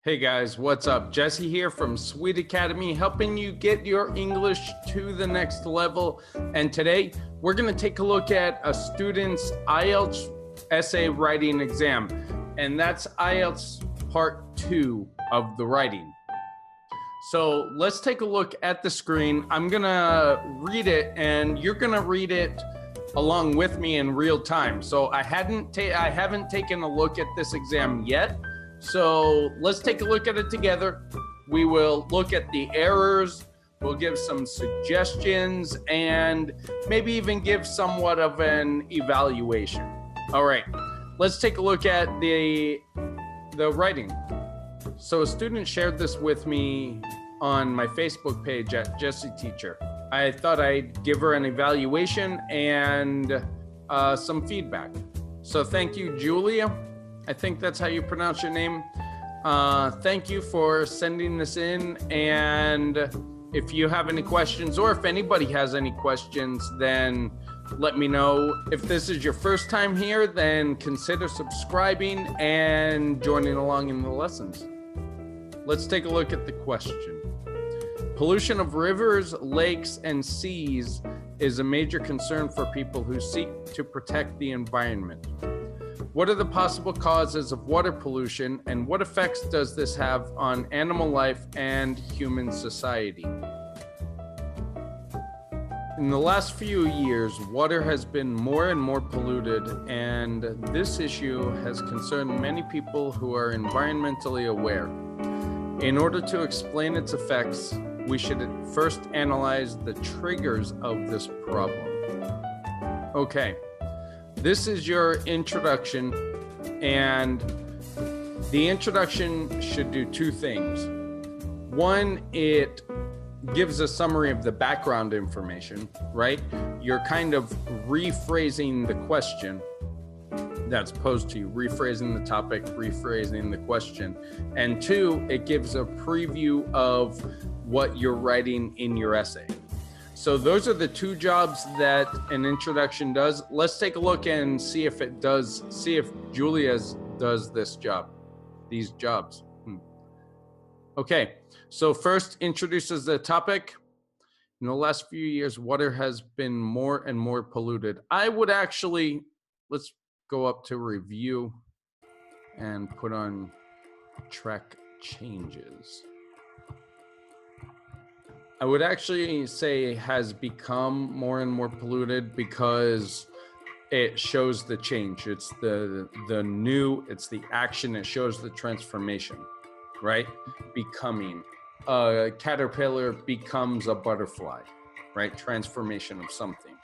Hey guys, what's up? Jesse here from Sweed Academy, helping you get your English to the next level. And today we're going to take a look at a student's IELTS essay writing exam. And that's IELTS part 2 of the writing. So let's take a look at the screen. I'm going to read it and you're going to read it along with me in real time. So I haven't taken a look at this exam yet. So let's take a look at it together. We will look at the errors, we'll give some suggestions, and maybe even give somewhat of an evaluation. All right, let's take a look at the writing. So a student shared this with me on my Facebook page at Jesse Teacher. I thought I'd give her an evaluation and some feedback. So thank you, Julia. I think that's how you pronounce your name. Thank you for sending this in. And if you have any questions, or if anybody has any questions, then let me know. If this is your first time here, then consider subscribing and joining along in the lessons. Let's take a look at the question. Pollution of rivers, lakes, and seas is a major concern for people who seek to protect the environment. What are the possible causes of water pollution, and what effects does this have on animal life and human society? In the last few years, water has been more and more polluted, and this issue has concerned many people who are environmentally aware. In order to explain its effects, we should first analyze the triggers of this problem. Okay. This is your introduction, and the introduction should do two things. One, it gives a summary of the background information, right? You're kind of rephrasing the question that's posed to you, rephrasing the topic, rephrasing the question. And two, it gives a preview of what you're writing in your essay. So those are the two jobs that an introduction does. Let's take a look and see if Julia's does this job, these jobs. Okay, so first introduces the topic. In the last few years, water has been more and more polluted. I would actually, let's go up to review and put on track changes. I would actually say has become more and more polluted because it shows the change. It's the new, it's the action. It shows the transformation, right? Becoming. A caterpillar becomes a butterfly, right? Transformation of something.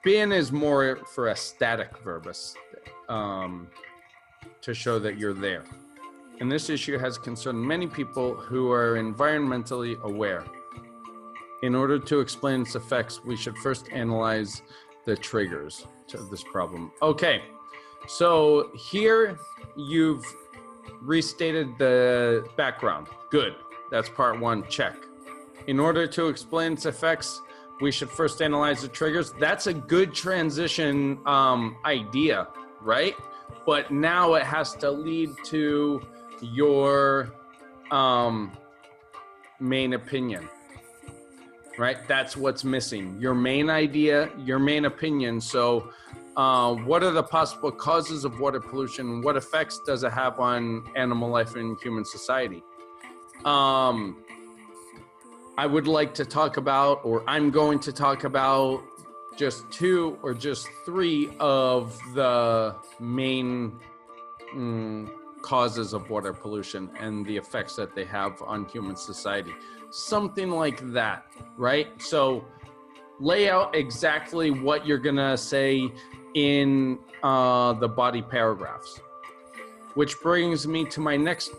Been is more for a static verb, to show that you're there. And this issue has concerned many people who are environmentally aware. In order to explain its effects, we should first analyze the triggers to this problem. Okay, so here you've restated the background. Good, that's part one, check. In order to explain its effects, we should first analyze the triggers. That's a good transition idea, right? But now it has to lead to your main opinion. Right? That's what's missing. Your main idea, your main opinion. So what are the possible causes of water pollution? What effects does it have on animal life and human society? I would like to talk about, or I'm going to talk about just 2 or just 3 of the main causes of water pollution and the effects that they have on human society. Something like that, right? So lay out exactly what you're gonna say in the body paragraphs, which brings me to my next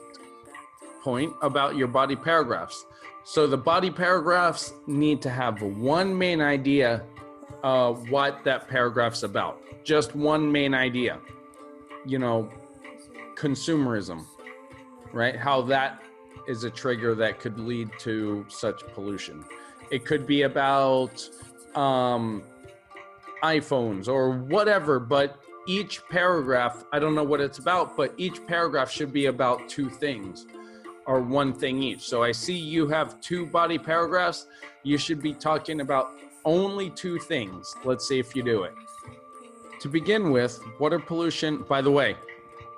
point about your body paragraphs. So the body paragraphs need to have one main idea of what that paragraph's about. Just one main idea. You know, consumerism, right? How that is a trigger that could lead to such pollution. It could be about iPhones or whatever, but each paragraph, I don't know what it's about, but each paragraph should be about two things or one thing each. So I see you have 2 body paragraphs. You should be talking about only 2 things. Let's see if you do it. To begin with, water pollution, by the way,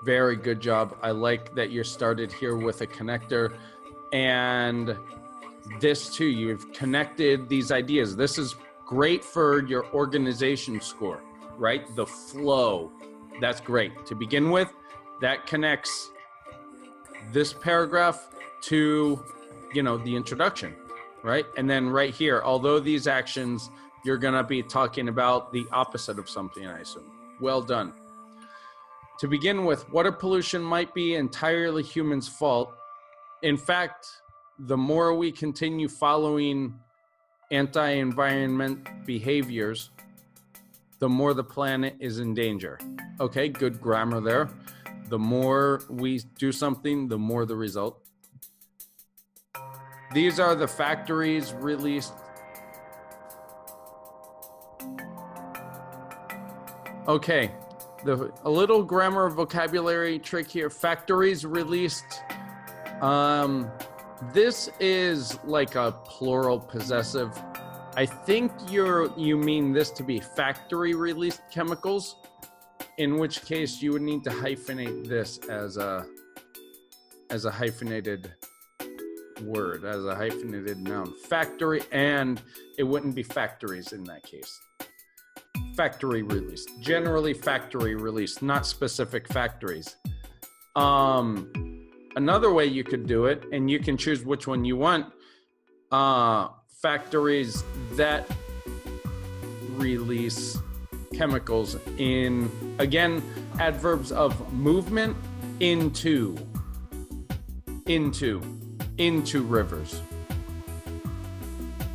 very good job. I like that you started here with a connector, and this too, you've connected these ideas. This is great for your organization score, right? The flow, that's great. To begin with, that connects this paragraph to, the introduction, right? And then right here, although these actions, you're gonna be talking about the opposite of something, I assume. Well done. To begin with, water pollution might be entirely humans' fault. In fact, the more we continue following anti-environment behaviors, the more the planet is in danger. Okay, good grammar there. The more we do something, the more the result. These are the factories released. Okay, a little grammar vocabulary trick here. Factories released. This is like a plural possessive. I think you mean this to be factory released chemicals, in which case you would need to hyphenate this as a hyphenated word, as a hyphenated noun. Factory, and it wouldn't be factories in that case. Factory released, generally factory released, not specific factories. Another way you could do it, and you can choose which one you want, factories that release chemicals in, again, adverbs of movement, into rivers.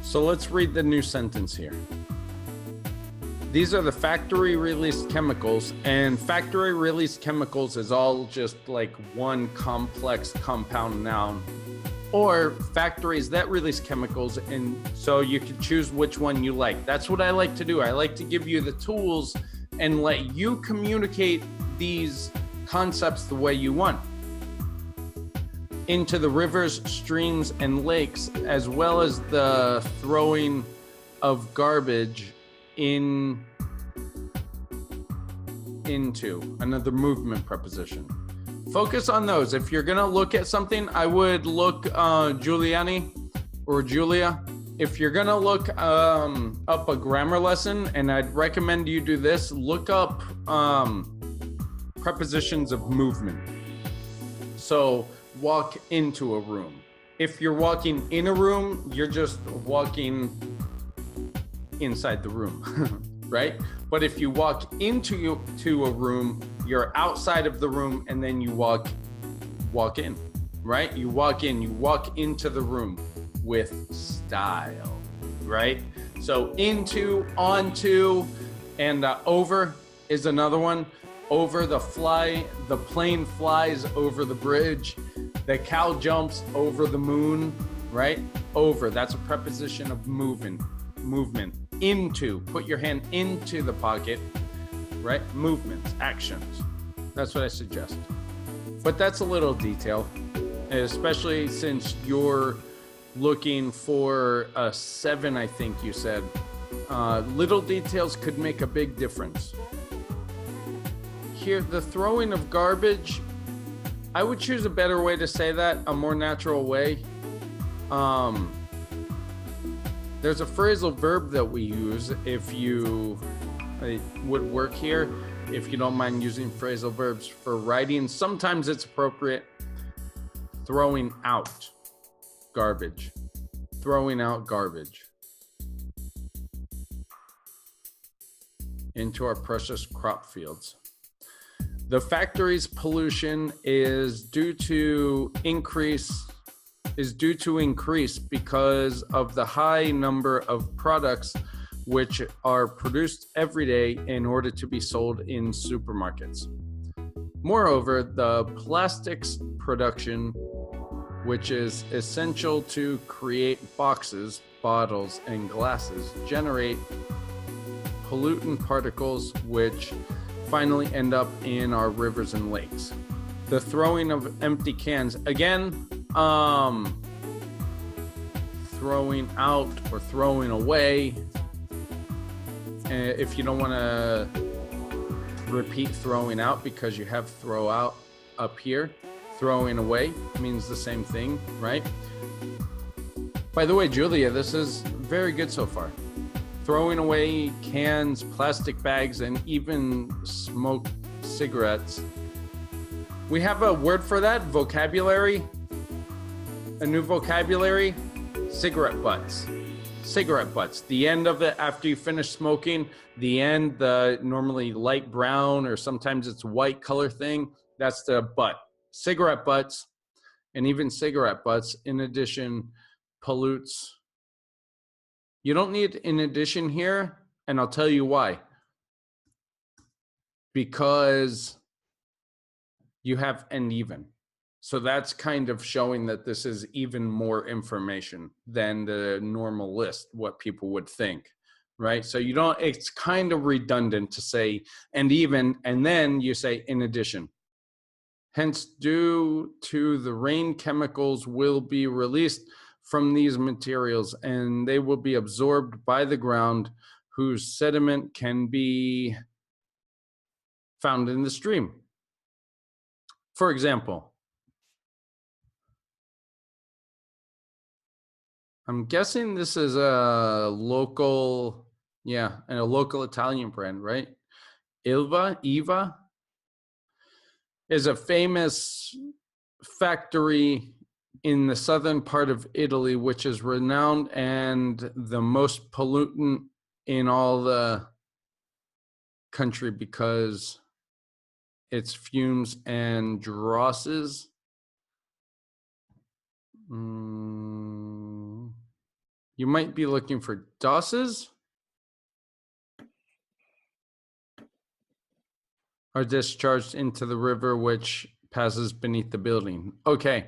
So let's read the new sentence here. These are the factory released chemicals, and factory released chemicals is all just like one complex compound noun, or factories that release chemicals, and so you can choose which one you like. That's what I like to do. I like to give you the tools and let you communicate these concepts the way you want. Into the rivers, streams, and lakes, as well as the throwing of garbage into, another movement preposition. Focus on those. If you're gonna look at something, I would look Giuliani or Julia. If you're gonna look up a grammar lesson, and I'd recommend you do this, look up prepositions of movement. So walk into a room. If you're walking in a room, you're just walking inside the room, right? But if you walk into a room, you're outside of the room, and then you walk in, right? You walk into the room with style, right? So into, onto, and over is another one. Over, the plane flies over the bridge. The cow jumps over the moon, right? Over, that's a preposition of movement. Into, put your hand into the pocket, right? Movements, actions. That's what I suggest. But that's a little detail, especially since you're looking for a 7, I think you said. Little details could make a big difference. Here, the throwing of garbage, I would choose a better way to say that, a more natural way. There's a phrasal verb that we use it would work here if you don't mind using phrasal verbs for writing. Sometimes it's appropriate. Throwing out garbage. Throwing out garbage into our precious crop fields. The factory's pollution is due to increase because of the high number of products which are produced every day in order to be sold in supermarkets. Moreover, the plastics production, which is essential to create boxes, bottles, and glasses, generate pollutant particles which finally end up in our rivers and lakes. The throwing of empty cans, again, throwing out or throwing away. If you don't want to repeat throwing out because you have throw out up here, throwing away means the same thing, right? By the way, Julia, this is very good so far. Throwing away cans, plastic bags, and even smoked cigarettes. We have a word for that, vocabulary, a new vocabulary, cigarette butts. Cigarette butts, the end of it after you finish smoking, the end, the normally light brown or sometimes it's white color thing, that's the butt. Cigarette butts, and even cigarette butts, in addition, pollutes. You don't need in addition here, and I'll tell you why. Because you have and even. So that's kind of showing that this is even more information than the normal list, what people would think, right? So you don't, it's kind of redundant to say and even, and then you say in addition. Hence, due to the rain, chemicals will be released from these materials and they will be absorbed by the ground, whose sediment can be found in the stream. For example, I'm guessing this is a local, yeah, and a local Italian brand, right? Eva is a famous factory in the southern part of Italy, which is renowned and the most pollutant in all the country because its fumes and drosses. You might be looking for dosses are discharged into the river, which passes beneath the building. Okay,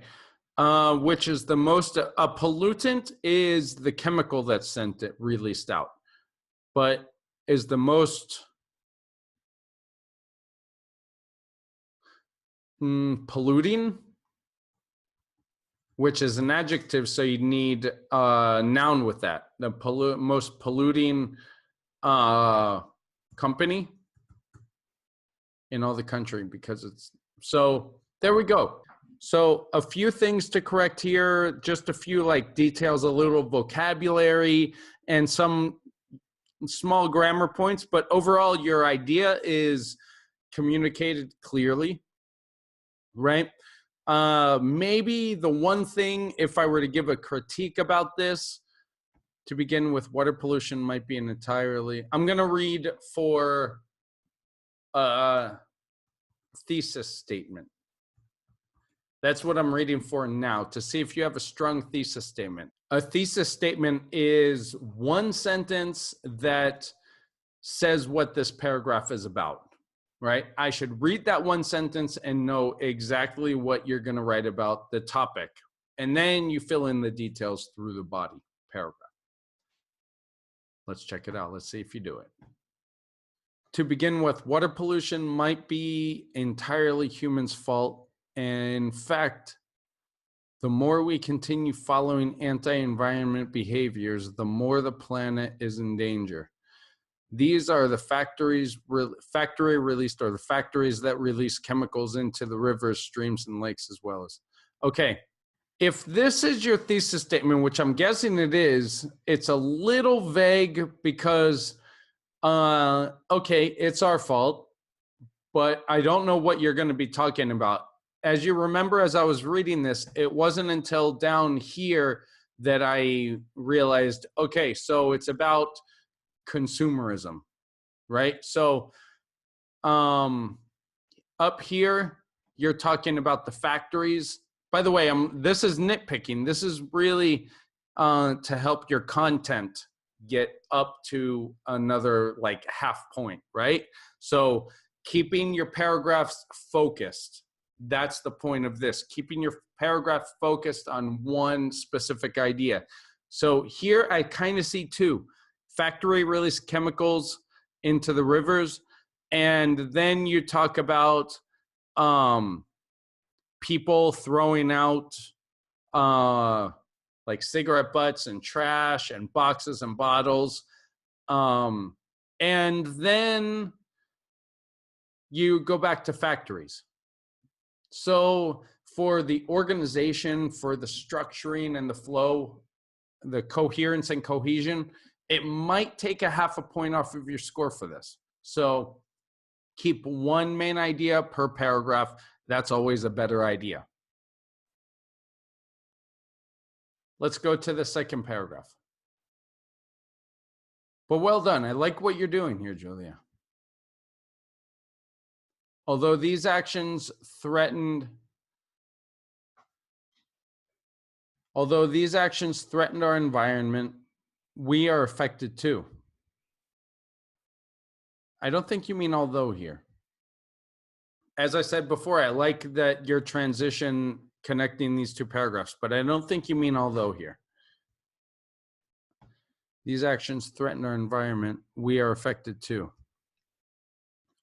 which is the most, a pollutant is the chemical that's sent it released out, but is the most polluting, which is an adjective, so you need a noun with that. The most polluting company in all the country, because it's, so there we go. So a few things to correct here, just a few like details, a little vocabulary and some small grammar points, but overall your idea is communicated clearly, right? Maybe the one thing, if I were to give a critique about this, to begin with, water pollution might be an entirely, I'm going to read for a thesis statement. That's what I'm reading for now, to see if you have a strong thesis statement. A thesis statement is one sentence that says what this paragraph is about. Right? I should read that one sentence and know exactly what you're going to write about, the topic. And then you fill in the details through the body paragraph. Let's check it out. Let's see if you do it. To begin with, water pollution might be entirely humans' fault. And in fact, the more we continue following anti-environment behaviors, the more the planet is in danger. These are the factory released, or the factories that release chemicals into the rivers, streams, and lakes as well as. Okay, if this is your thesis statement, which I'm guessing it is, it's a little vague because, okay, it's our fault, but I don't know what you're going to be talking about. As you remember, as I was reading this, it wasn't until down here that I realized, okay, so it's about consumerism, right? So up here, you're talking about the factories. By the way, this is nitpicking. This is really to help your content get up to another like half point, right? So keeping your paragraphs focused. That's the point of this, keeping your paragraph focused on one specific idea. So here I kind of see two. Factory release chemicals into the rivers. And then you talk about people throwing out like cigarette butts and trash and boxes and bottles. And then you go back to factories. So for the organization, for the structuring and the flow, the coherence and cohesion, it might take a half a point off of your score for this. So keep one main idea per paragraph. That's always a better idea. Let's go to the second paragraph. But well done. I like what you're doing here, Julia. Although these actions threatened our environment, we are affected too. I don't think you mean although here. As I said before, I like that your transition connecting these two paragraphs, but I don't think you mean although here. These actions threaten our environment, we are affected too.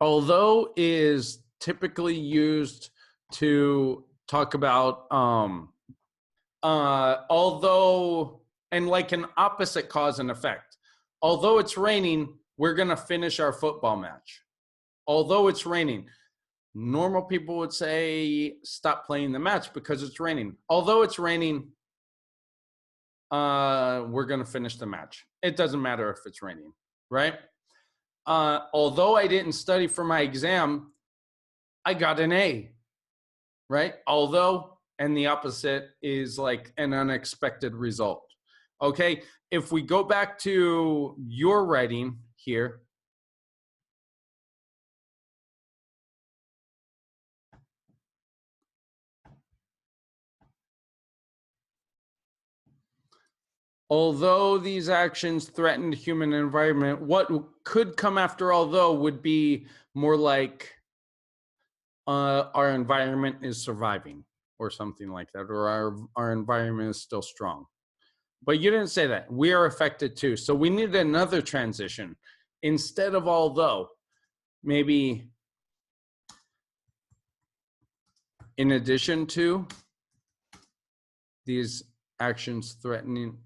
Although is typically used to talk about although, and like an opposite cause and effect. Although it's raining, we're going to finish our football match. Although it's raining, normal people would say stop playing the match because it's raining. Although it's raining, we're going to finish the match. It doesn't matter if it's raining, right? Although I didn't study for my exam, I got an A, right? Although, and the opposite is like an unexpected result. Okay, if we go back to your writing here, although these actions threaten the human environment, what could come after although would be more like our environment is surviving or something like that, or our environment is still strong. But you didn't say that. We are affected too. So we need another transition. Instead of although, maybe in addition to these actions threatening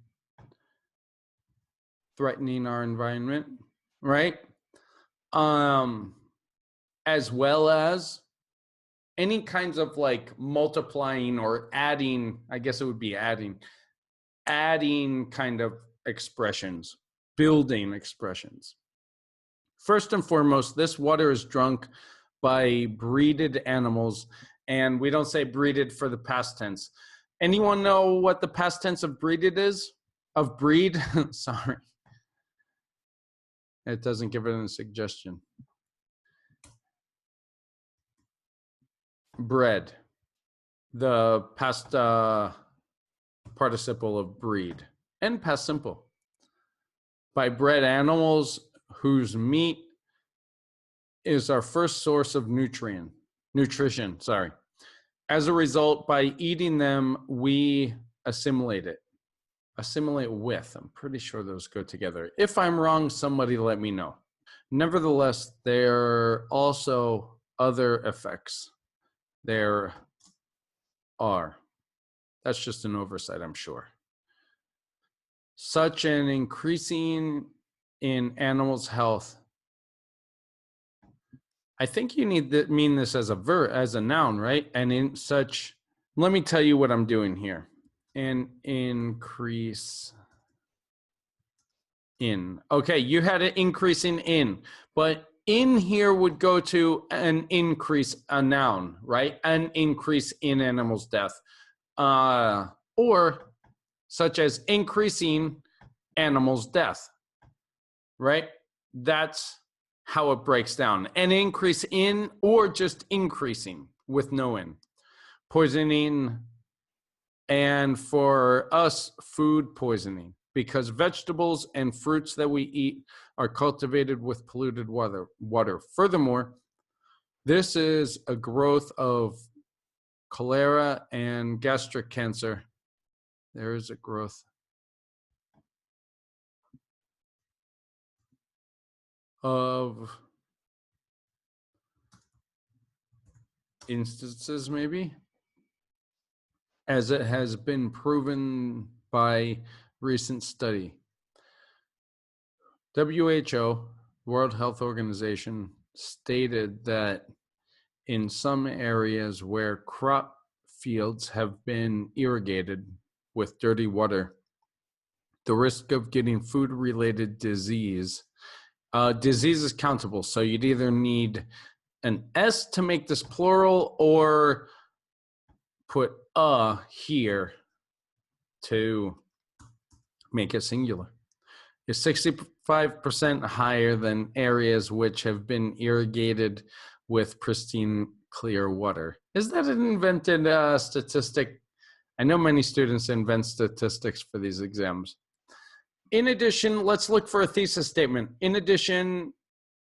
our environment, right? As well as any kinds of like multiplying or adding, I guess it would be adding kind of expressions, building expressions. First and foremost, this water is drunk by breeded animals, and we don't say breeded for the past tense. Anyone know what the past tense of breeded is? Of breed? Sorry. It doesn't give it a suggestion. Bred. The past participle of breed. And past simple. By bred animals whose meat is our first source of nutrition. As a result, by eating them, we assimilate it. Assimilate with, I'm pretty sure those go together. If I'm wrong, somebody let me know. Nevertheless, there are also other effects. There are. That's just an oversight, I'm sure. Such an increasing in animals' health. I think you need to mean this as a verb, as a noun, right? And in such, let me tell you what I'm doing here. An increase in. Okay, you had an increase in, but in here would go to an increase, a noun, right? An increase in animals' death. Or such as increasing animals' death, right? That's how it breaks down. An increase in or just increasing with no in. Poisoning, and for us, food poisoning, because vegetables and fruits that we eat are cultivated with polluted water. Furthermore, this is a growth of cholera and gastric cancer. There is a growth of instances, maybe, as it has been proven by recent study. WHO, World Health Organization, stated that in some areas where crop fields have been irrigated with dirty water, the risk of getting food-related disease is countable. So you'd either need an S to make this plural or put a here to make it singular. Is 65% higher than areas which have been irrigated with pristine, clear water. Is that an invented statistic? I know many students invent statistics for these exams. In addition, let's look for a thesis statement. In addition,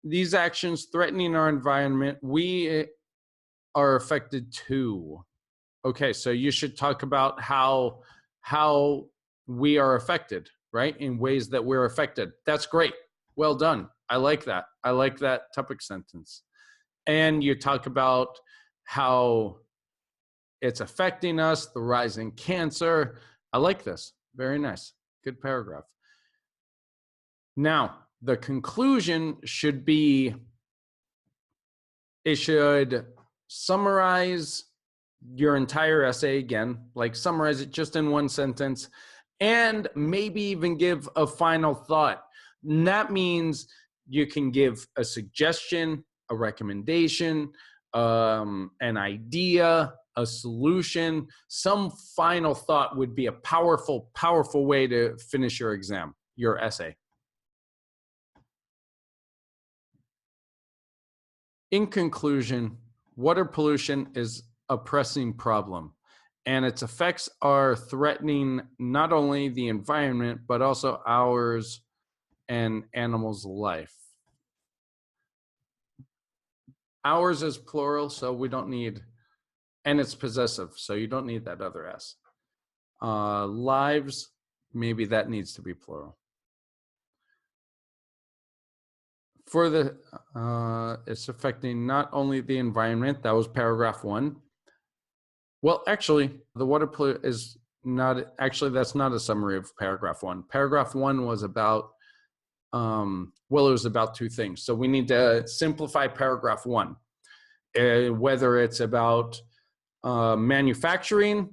these actions threatening our environment, we are affected too. Okay, so you should talk about how we are affected, right? In ways that we're affected. That's great. Well done. I like that. I like that topic sentence. And you talk about how it's affecting us, the rise in cancer. I like this. Very nice. Good paragraph. Now, the conclusion should be, it should summarize your entire essay again, like summarize it just in one sentence, and maybe even give a final thought. And that means you can give a suggestion, a recommendation, an idea, a solution. Some final thought would be a powerful, powerful way to finish your exam, your essay. In conclusion, water pollution is a pressing problem, and its effects are threatening not only the environment, but also ours and animals' life. Ours is plural, so we don't need, and it's possessive, so you don't need that other S. Lives, maybe that needs to be plural. For the, it's affecting not only the environment, that was paragraph 1. Well, actually, the water pollution is not, actually, that's not a summary of paragraph 1. Paragraph 1 was about, well, it was about 2 things. So we need to simplify paragraph 1, whether it's about manufacturing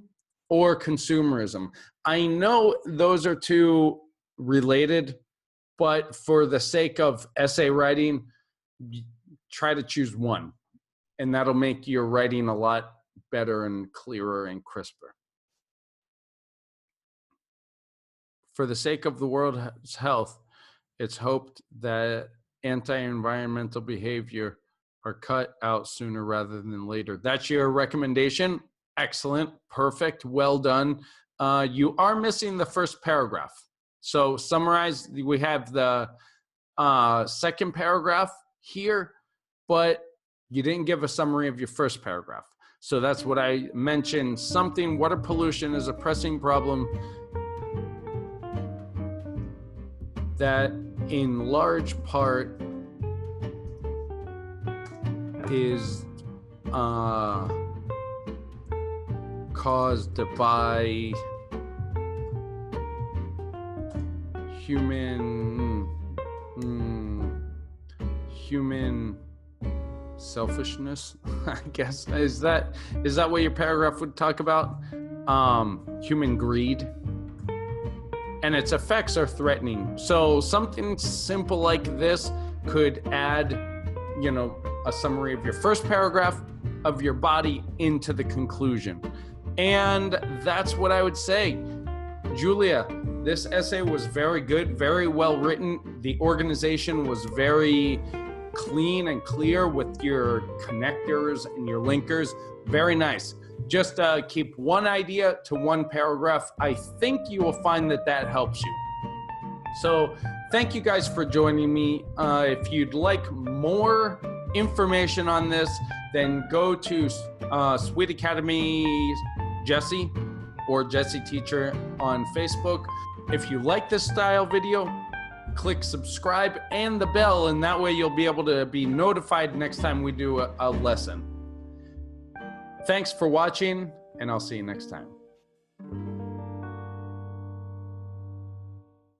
or consumerism. I know those are 2 related, but for the sake of essay writing, try to choose one, and that'll make your writing a lot better and clearer and crisper. For the sake of the world's health, it's hoped that anti-environmental behavior are cut out sooner rather than later. That's your recommendation. Excellent, perfect, well done. You are missing the first paragraph. So summarize, we have the second paragraph here, but you didn't give a summary of your first paragraph. So that's what I mentioned. Something, water pollution is a pressing problem that in large part is caused by human selfishness, I guess. Is that what your paragraph would talk about? Human greed. And its effects are threatening. So something simple like this could add, you know, a summary of your first paragraph of your body into the conclusion. And that's what I would say. Julia, this essay was very good, very well written. The organization was very clean and clear with your connectors and your linkers. Very nice. Just keep one idea to one paragraph. I think you will find that that helps you. So thank you guys for joining me. If you'd like more information on this, then go to Sweed Academy Jesse or Jesse Teacher on Facebook. If you like this style video, click subscribe and the bell, and that way you'll be able to be notified next time we do a lesson. Thanks for watching, and I'll see you next time.